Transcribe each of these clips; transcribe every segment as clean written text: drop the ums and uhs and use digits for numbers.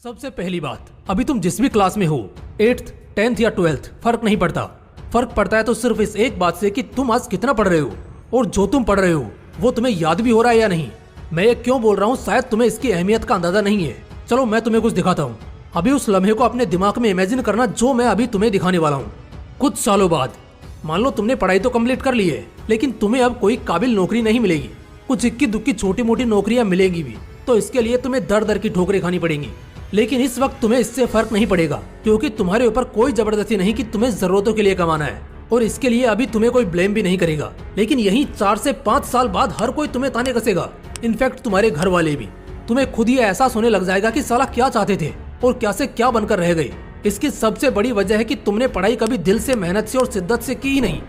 सबसे पहली बात, अभी तुम जिस भी क्लास में हो, 8th, 10th या 12th, फर्क नहीं पड़ता। फर्क पड़ता है तो सिर्फ इस एक बात से कि तुम आज कितना पढ़ रहे हो और जो तुम पढ़ रहे हो वो तुम्हें याद भी हो रहा है या नहीं। मैं ये क्यों बोल रहा हूँ, शायद तुम्हें इसकी अहमियत का अंदाजा नहीं है। चलो मैं तुम्हें कुछ दिखाता हूँ। अभी उस लम्हे को अपने दिमाग में इमेजिन करना जो मैं अभी तुम्हें दिखाने वाला हूँ। कुछ सालों बाद मान लो तुमने पढ़ाई तो कंप्लीट कर ली है, लेकिन तुम्हें अब कोई काबिल नौकरी नहीं मिलेगी। कुछ इक्की दुक्की छोटी मोटी नौकरियां मिलेंगी भी, तो इसके लिए तुम्हें दर दर की ठोकरें खानी पड़ेंगी। लेकिन इस वक्त तुम्हें इससे फर्क नहीं पड़ेगा, क्योंकि तुम्हारे ऊपर कोई जबरदस्ती नहीं कि तुम्हें जरूरतों के लिए कमाना है, और इसके लिए अभी तुम्हें कोई ब्लेम भी नहीं करेगा। लेकिन यही 4 से 5 साल बाद हर कोई तुम्हें ताने कसेगा, इनफैक्ट तुम्हारे घर वाले भी। तुम्हें खुद ही एहसास होने लग जाएगा कि साला क्या चाहते थे और क्या से क्या बनकर रह गए। इसकी सबसे बड़ी वजह है कि तुमने पढ़ाई कभी दिल से, मेहनत से और शिद्दत से की ही नहीं।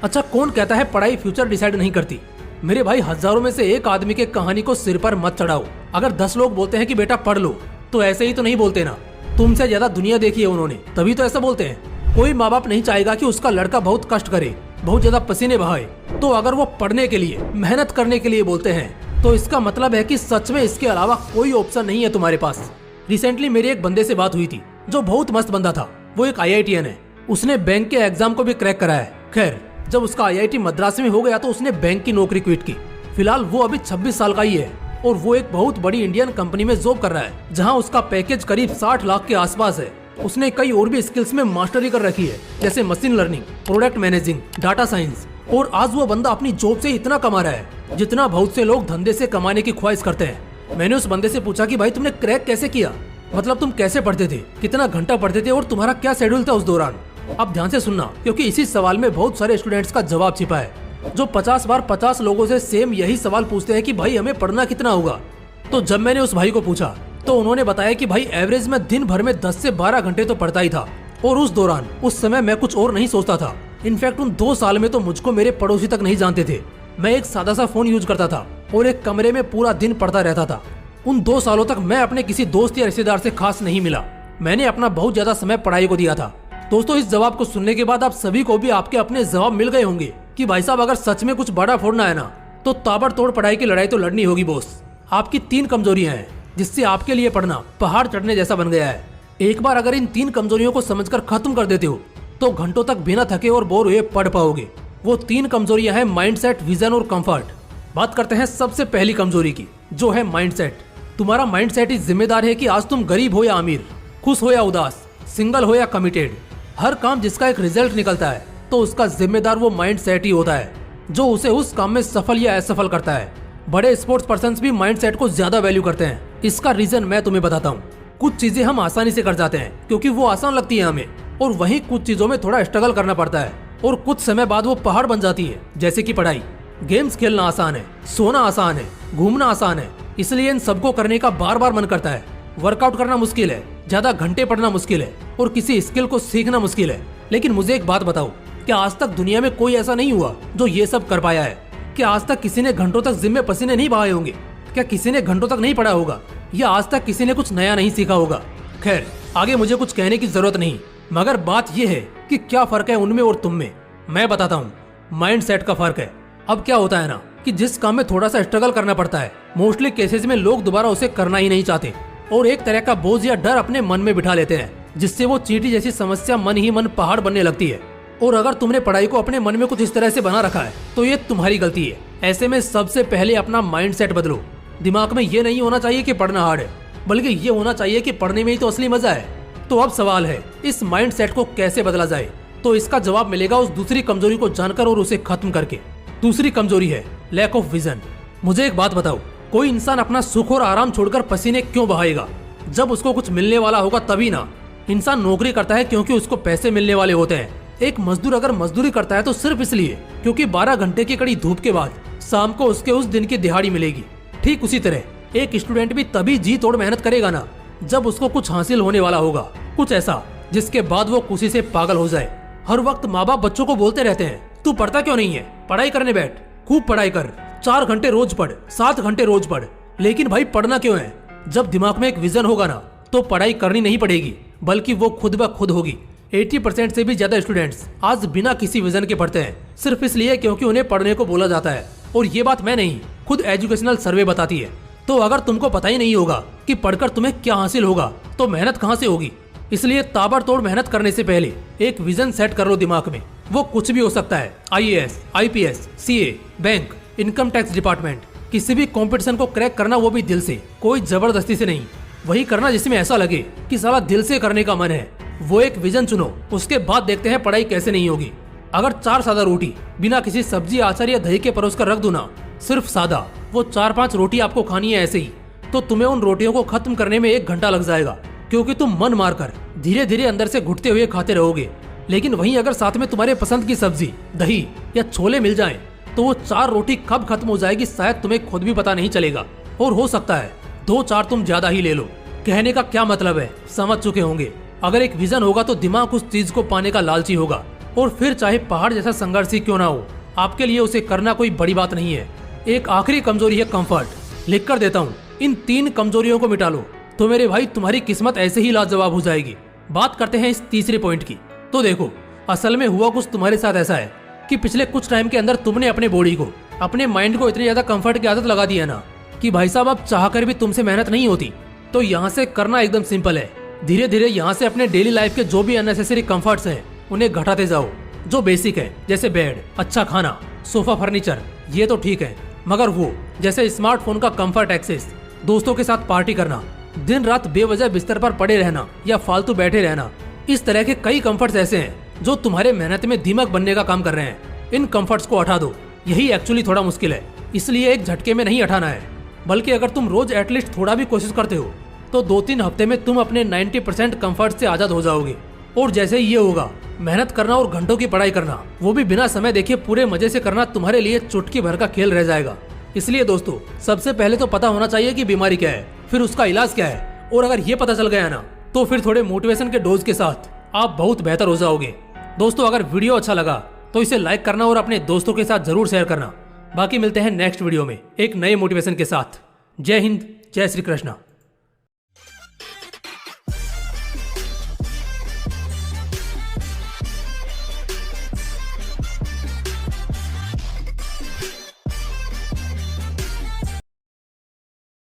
अच्छा, कौन कहता है पढ़ाई फ्यूचर डिसाइड नहीं करती? मेरे भाई, हजारों में से एक आदमी के कहानी को सिर पर मत चढ़ाओ। अगर 10 लोग बोलते हैं कि बेटा पढ़ लो, तो ऐसे ही तो नहीं बोलते ना। तुमसे ज्यादा दुनिया देखी है उन्होंने, तभी तो ऐसा बोलते हैं। कोई माँ बाप नहीं चाहेगा कि उसका लड़का बहुत कष्ट करे, बहुत ज्यादा पसीने बहाए। तो अगर वो पढ़ने के लिए, मेहनत करने के लिए बोलते हैं, तो इसका मतलब है कि सच में इसके अलावा कोई ऑप्शन नहीं है तुम्हारे पास। रिसेंटली मेरी एक बंदे से बात हुई थी जो बहुत मस्त बंदा था। वो एक IITian है, उसने बैंक के एग्जाम को भी क्रैक करा है। खैर, जब उसका IIT मद्रास में हो गया तो उसने बैंक की नौकरी क्विट की। फिलहाल वो अभी 26 साल का ही है और वो एक बहुत बड़ी इंडियन कंपनी में जॉब कर रहा है, जहां उसका पैकेज करीब 60 लाख के आसपास है। उसने कई और भी स्किल्स में मास्टरी कर रखी है, जैसे machine learning, product managing, data science. और आज वो बंदा अपनी जॉब से इतना कमा रहा है जितना बहुत से लोग धंधे से कमाने की ख्वाहिश करते हैं। मैंने उस बंदे से पूछा कि भाई तुमने क्रैक कैसे किया, मतलब तुम कैसे पढ़ते थे, कितना घंटा पढ़ते थे और तुम्हारा क्या शेड्यूल था उस दौरान। अब ध्यान से सुनना, क्योंकि इसी सवाल में बहुत सारे स्टूडेंट्स का जवाब छिपा है, जो 50 बार 50 लोगों से सेम यही सवाल पूछते हैं कि भाई हमें पढ़ना कितना होगा। तो जब मैंने उस भाई को पूछा तो उन्होंने बताया कि भाई एवरेज में दिन भर में 10 से 12 घंटे तो पढ़ता ही था। और उस दौरान, उस समय मैं कुछ और नहीं सोचता था। इनफैक्ट उन 2 साल में तो मुझको मेरे पड़ोसी तक नहीं जानते थे। मैं एक सादा सा फोन यूज करता था और एक कमरे में पूरा दिन पढ़ता रहता था। उन 2 सालों तक मैं अपने किसी दोस्त या रिश्तेदार से खास नहीं मिला। मैंने अपना बहुत ज्यादा समय पढ़ाई को दिया था। दोस्तों, इस जवाब को सुनने के बाद आप सभी को भी आपके अपने जवाब मिल गए होंगे कि भाई साहब, अगर सच में कुछ बड़ा फोड़ना है ना, तो ताबड़तोड़ पढ़ाई की लड़ाई तो लड़नी होगी बॉस। आपकी 3 कमजोरियां हैं जिससे आपके लिए पढ़ना पहाड़ चढ़ने जैसा बन गया है। एक बार अगर इन 3 कमजोरियों को समझकर खत्म कर देते हो तो घंटों तक बिना थके और बोर हुए पढ़ पाओगे। वो 3 कमजोरियां हैं माइंडसेट, विजन और कंफर्ट। बात करते हैं सबसे पहली कमजोरी की, जो है माइंडसेट। तुम्हारा माइंडसेट ही जिम्मेदार है कि आज तुम गरीब हो या अमीर, खुश हो या उदास, सिंगल हो या कमिटेड। हर काम जिसका एक रिजल्ट निकलता है तो उसका जिम्मेदार वो माइंडसेट ही होता है, जो उसे उस काम में सफल या असफल करता है। बड़े स्पोर्ट्स पर्संस भी माइंडसेट को ज्यादा वैल्यू करते हैं। इसका रीजन मैं तुम्हें बताता हूँ। कुछ चीजें हम आसानी से कर जाते हैं क्योंकि वो आसान लगती है हमें, और वहीं कुछ चीजों में थोड़ा स्ट्रगल करना पड़ता है और कुछ समय बाद वो पहाड़ बन जाती है, जैसे कि पढ़ाई। गेम्स खेलना आसान है, सोना आसान है, घूमना आसान है, इसलिए इन सबको करने का बार बार मन करता है। वर्कआउट करना मुश्किल है, ज्यादा घंटे पढ़ना मुश्किल है और किसी स्किल को सीखना मुश्किल है। लेकिन मुझे एक बात बताओ, क्या आज तक दुनिया में कोई ऐसा नहीं हुआ जो ये सब कर पाया है? क्या आज तक किसी ने घंटों तक जिम में पसीने नहीं बहाए होंगे? क्या किसी ने घंटों तक नहीं पढ़ा होगा? या आज तक किसी ने कुछ नया नहीं सीखा होगा? खैर, आगे मुझे कुछ कहने की जरूरत नहीं, मगर बात यह है कि क्या फर्क है उनमें और तुम में। मैं बताता हूँ, माइंडसेट का फर्क है। अब क्या होता है ना कि जिस काम में थोड़ा सा स्ट्रगल करना पड़ता है, मोस्टली केसेस में लोग दोबारा उसे करना ही नहीं चाहते और एक तरह का बोझ या डर अपने मन में बिठा लेते हैं, जिससे वो चींटी जैसी समस्या मन ही मन पहाड़ बनने लगती है। और अगर तुमने पढ़ाई को अपने मन में कुछ इस तरह से बना रखा है तो ये तुम्हारी गलती है। ऐसे में सबसे पहले अपना माइंडसेट बदलो। दिमाग में ये नहीं होना चाहिए कि पढ़ना हार्ड है, बल्कि ये होना चाहिए कि पढ़ने में ही तो असली मजा है। तो अब सवाल है, इस माइंडसेट को कैसे बदला जाए? तो इसका जवाब मिलेगा उस दूसरी कमजोरी को जानकर और उसे खत्म करके। दूसरी कमजोरी है लैक ऑफ विजन। मुझे एक बात बताओ, कोई इंसान अपना सुख और आराम छोड़कर पसीने क्यों बहाएगा? जब उसको कुछ मिलने वाला होगा तभी ना। इंसान नौकरी करता है क्योंकि उसको पैसे मिलने वाले होते हैं। एक मजदूर अगर मजदूरी करता है तो सिर्फ इसलिए क्योंकि 12 घंटे की कड़ी धूप के बाद शाम को उसके उस दिन की दिहाड़ी मिलेगी। ठीक उसी तरह एक स्टूडेंट भी तभी जी तोड़ मेहनत करेगा ना, जब उसको कुछ हासिल होने वाला होगा, कुछ ऐसा जिसके बाद वो खुशी से पागल हो जाए। हर वक्त माँ बाप बच्चों को बोलते रहते हैं, तू पढ़ता क्यों नहीं है, पढ़ाई करने बैठ, खूब पढ़ाई कर, 4 घंटे रोज पढ़, 7 घंटे रोज पढ़। लेकिन भाई पढ़ना क्यों है? जब दिमाग में एक विजन होगा ना, तो पढ़ाई करनी नहीं पड़ेगी, बल्कि वो खुद ब खुद होगी। 80% से भी ज्यादा स्टूडेंट्स आज बिना किसी विजन के पढ़ते हैं, सिर्फ इसलिए क्योंकि उन्हें पढ़ने को बोला जाता है। और ये बात मैं नहीं, खुद एजुकेशनल सर्वे बताती है। तो अगर तुमको पता ही नहीं होगा कि पढ़कर तुम्हें क्या हासिल होगा तो मेहनत कहाँ से होगी। इसलिए ताबड़तोड़ मेहनत करने से पहले एक विजन सेट कर लो दिमाग में। वो कुछ भी हो सकता है, IAS, IPS, CA, bank, income tax department. किसी भी कंपटीशन को क्रैक करना, वो भी दिल से, कोई जबरदस्ती से नहीं। वही करना जिसमें ऐसा लगे कि साला दिल से करने का मन है। वो एक विजन चुनो, उसके बाद देखते हैं पढ़ाई कैसे नहीं होगी। अगर 4 सादा रोटी बिना किसी सब्जी, अचार या दही के परोस कर रख दो ना, सिर्फ सादा, वो 4-5 रोटी आपको खानी है ऐसे ही, तो तुम्हें उन रोटियों को खत्म करने में 1 घंटा लग जाएगा, क्योंकि तुम मन मारकर धीरे धीरे अंदर से घुटते हुए खाते रहोगे। लेकिन वहीं अगर साथ में तुम्हारे पसंद की सब्जी, दही या छोले मिल जाएं, तो वो 4 रोटी कब खत्म हो जाएगी शायद तुम्हें खुद भी पता नहीं चलेगा। और हो सकता है 2-4 तुम ज्यादा ही ले लो। कहने का क्या मतलब है, समझ चुके होंगे। अगर एक विजन होगा तो दिमाग उस चीज को पाने का लालची होगा, और फिर चाहे पहाड़ जैसा संघर्ष ही क्यों ना हो, आपके लिए उसे करना कोई बड़ी बात नहीं है। एक आखिरी कमजोरी है कंफर्ट। लिख कर देता हूँ, इन 3 कमजोरियों को मिटा लो तो मेरे भाई तुम्हारी किस्मत ऐसे ही लाजवाब हो जाएगी। बात करते हैं इस तीसरे पॉइंट की। तो देखो, असल में हुआ कुछ तुम्हारे साथ ऐसा है कि पिछले कुछ टाइम के अंदर तुमने अपने बॉडी को, अपने माइंड को इतनी ज्यादा कंफर्ट की आदत लगा दी है ना कि भाई साहब अब चाहकर भी तुमसे मेहनत नहीं होती। तो यहाँ से करना एकदम सिंपल है। धीरे धीरे यहाँ से अपने डेली लाइफ के जो भी अननेसेसरी कंफर्ट्स हैं उन्हें घटाते जाओ। जो बेसिक है जैसे बेड, अच्छा खाना, सोफा, फर्नीचर, ये तो ठीक है, मगर वो जैसे स्मार्टफोन का कंफर्ट एक्सेस, दोस्तों के साथ पार्टी करना, दिन रात बेवजह बिस्तर पर पड़े रहना या फालतू बैठे रहना, इस तरह के कई कंफर्ट्स ऐसे हैं जो तुम्हारे मेहनत में दीमक बनने का काम कर रहे हैं। इन कंफर्ट्स को हटा दो। यही एक्चुअली थोड़ा मुश्किल है, इसलिए एक झटके में नहीं हटाना है, बल्कि अगर तुम रोज एटलीस्ट थोड़ा भी कोशिश करते हो तो 2-3 हफ्ते में तुम अपने 90% कंफर्ट से आजाद हो जाओगे। और जैसे ही ये होगा, मेहनत करना और घंटों की पढ़ाई करना, वो भी बिना समय देखे पूरे मजे से करना तुम्हारे लिए चुटकी भर का खेल रह जाएगा। इसलिए दोस्तों, सबसे पहले तो पता होना चाहिए कि बीमारी क्या है, फिर उसका इलाज क्या है, और अगर ये पता चल गया ना तो फिर थोड़े मोटिवेशन के डोज के साथ आप बहुत बेहतर हो जाओगे। दोस्तों, अगर वीडियो अच्छा लगा तो इसे लाइक करना और अपने दोस्तों के साथ जरूर शेयर करना। बाकी मिलते हैं नेक्स्ट वीडियो में एक नए मोटिवेशन के साथ। जय हिंद, जय श्री कृष्णा।